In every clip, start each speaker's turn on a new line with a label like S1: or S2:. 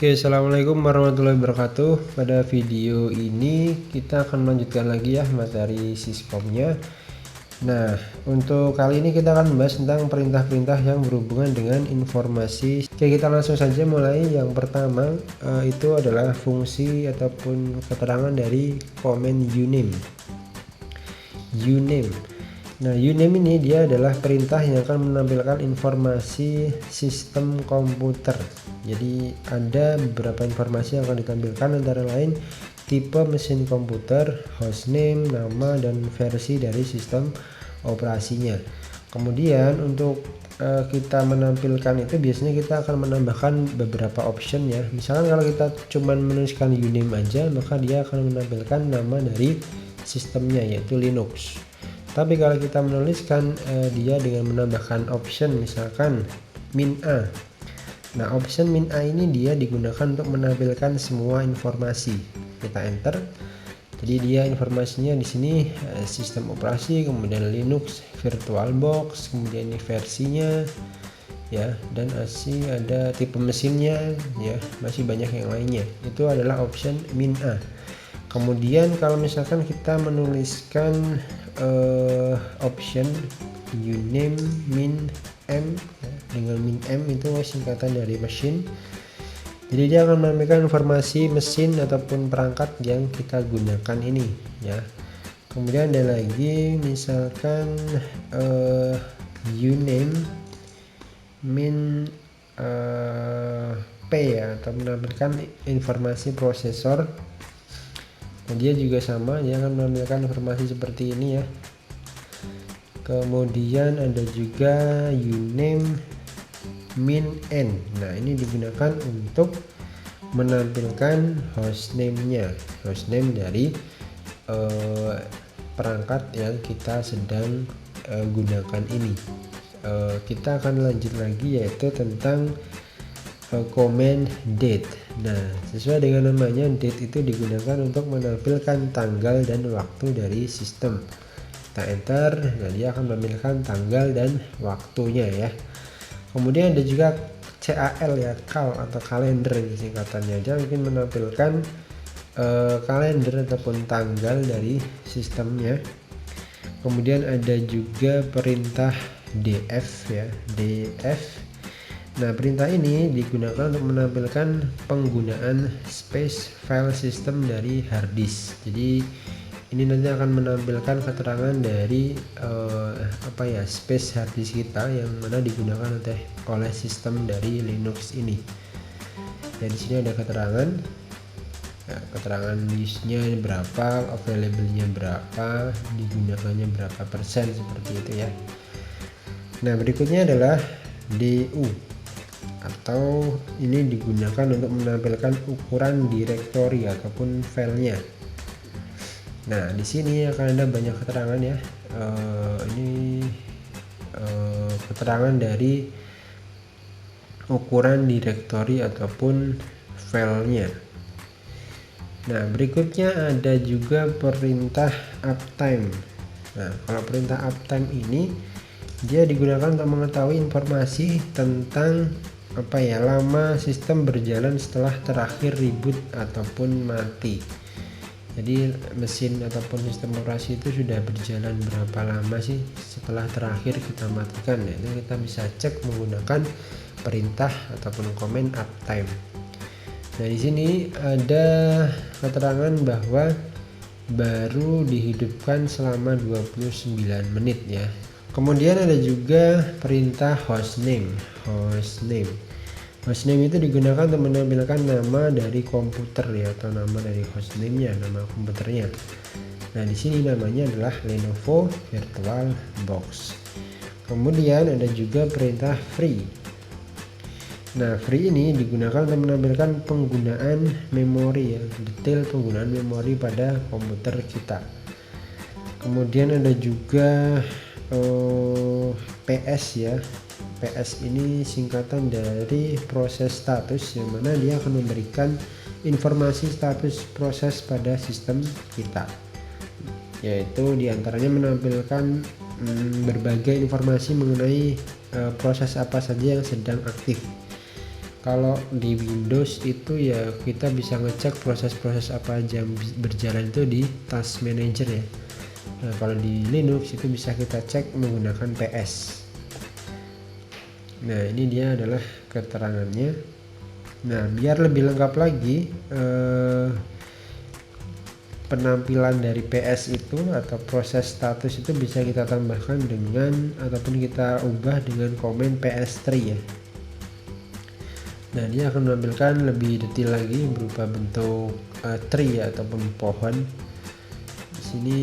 S1: Oke, assalamualaikum warahmatullahi wabarakatuh. Pada video ini kita akan melanjutkan lagi ya materi siskomnya. Nah, untuk kali ini kita akan membahas tentang perintah-perintah yang berhubungan dengan informasi. Oke, kita langsung saja mulai. Yang pertama itu adalah fungsi ataupun keterangan dari komen uname. Nah, uname ini dia adalah perintah yang akan menampilkan informasi sistem komputer. Jadi ada beberapa informasi yang akan ditampilkan, antara lain tipe mesin komputer, hostname, nama, dan versi dari sistem operasinya. Kemudian untuk kita menampilkan itu biasanya kita akan menambahkan beberapa option ya. Misalkan kalau kita cuman menuliskan uname aja, maka dia akan menampilkan nama dari sistemnya, yaitu Linux. Tapi kalau kita menuliskan dia dengan menambahkan option, misalkan min a. Nah, option min a ini dia digunakan untuk menampilkan semua informasi. Kita enter. Jadi dia informasinya di sini sistem operasi, kemudian Linux, VirtualBox, kemudian ini versinya ya, dan masih ada tipe mesinnya ya, masih banyak yang lainnya. Itu adalah option min a. Kemudian kalau misalkan kita menuliskan option uname min m, dengan min m itu singkatan dari machine. Jadi dia akan menampilkan informasi mesin ataupun perangkat yang kita gunakan ini ya. Kemudian ada lagi misalkan uname min p ya, atau menampilkan informasi prosesor. Nah, dia juga sama, dia akan menampilkan informasi seperti ini ya. Kemudian ada juga uname min n. Nah, ini digunakan untuk menampilkan hostname-nya, hostname dari perangkat yang kita sedang gunakan ini. Kita akan lanjut lagi, yaitu tentang komen date. Nah, sesuai dengan namanya, date itu digunakan untuk menampilkan tanggal dan waktu dari sistem. Kita enter, nah dia akan menampilkan tanggal dan waktunya ya. Kemudian ada juga CAL ya, cal atau kalender singkatannya. Dia mungkin menampilkan kalender ataupun tanggal dari sistemnya. Kemudian ada juga perintah df ya, df. Nah, perintah ini digunakan untuk menampilkan penggunaan space file system dari hard disk. Jadi ini nanti akan menampilkan keterangan dari space hard disk kita yang mana digunakan oleh sistem dari Linux ini. Dan di sini ada keterangan, ya, keterangan disknya berapa, available-nya berapa, digunakannya berapa persen, seperti itu ya. Nah, berikutnya adalah DU, atau ini digunakan untuk menampilkan ukuran direktori ataupun filenya. Nah, di sini akan ada banyak keterangan ya. Ini keterangan dari ukuran direktori ataupun filenya. Nah, berikutnya ada juga perintah uptime. Nah, kalau perintah uptime ini dia digunakan untuk mengetahui informasi tentang lama sistem berjalan setelah terakhir reboot ataupun mati. Jadi mesin ataupun sistem operasi itu sudah berjalan berapa lama sih setelah terakhir kita matikan ya. Itu kita bisa cek menggunakan perintah ataupun komen uptime. Nah, di sini ada keterangan bahwa baru dihidupkan selama 29 menit ya. Kemudian ada juga perintah hostname. Hostname itu digunakan untuk menampilkan nama dari komputer ya, atau nama dari hostname-nya, nama komputernya. Nah, di sini namanya adalah Lenovo VirtualBox. Kemudian ada juga perintah free. Nah, free ini digunakan untuk menampilkan penggunaan memori ya, detail penggunaan memori pada komputer kita. Kemudian ada juga PS ya. PS ini singkatan dari proses status, yang mana dia akan memberikan informasi status proses pada sistem kita, yaitu diantaranya menampilkan berbagai informasi mengenai proses apa saja yang sedang aktif. Kalau di Windows itu ya kita bisa ngecek proses-proses apa aja yang berjalan itu di Task Manager ya. Nah, kalau di Linux itu bisa kita cek menggunakan PS. Nah, ini dia adalah keterangannya. Nah, biar lebih lengkap lagi penampilan dari PS itu atau proses status itu bisa kita tambahkan dengan ataupun kita ubah dengan komen PS3 ya. Nah, dia akan menampilkan lebih detail lagi berupa bentuk tree ya, ataupun pohon. Di sini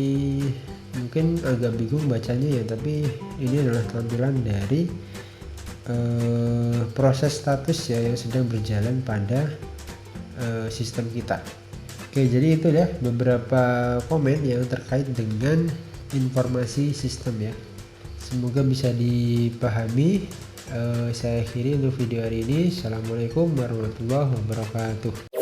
S1: mungkin agak bingung bacanya ya, tapi ini adalah tampilan dari proses status ya yang sedang berjalan pada sistem kita. Oke, jadi itu ya beberapa komen yang terkait dengan informasi sistem ya. Semoga bisa dipahami. Saya akhiri untuk video hari ini. Assalamualaikum warahmatullahi wabarakatuh.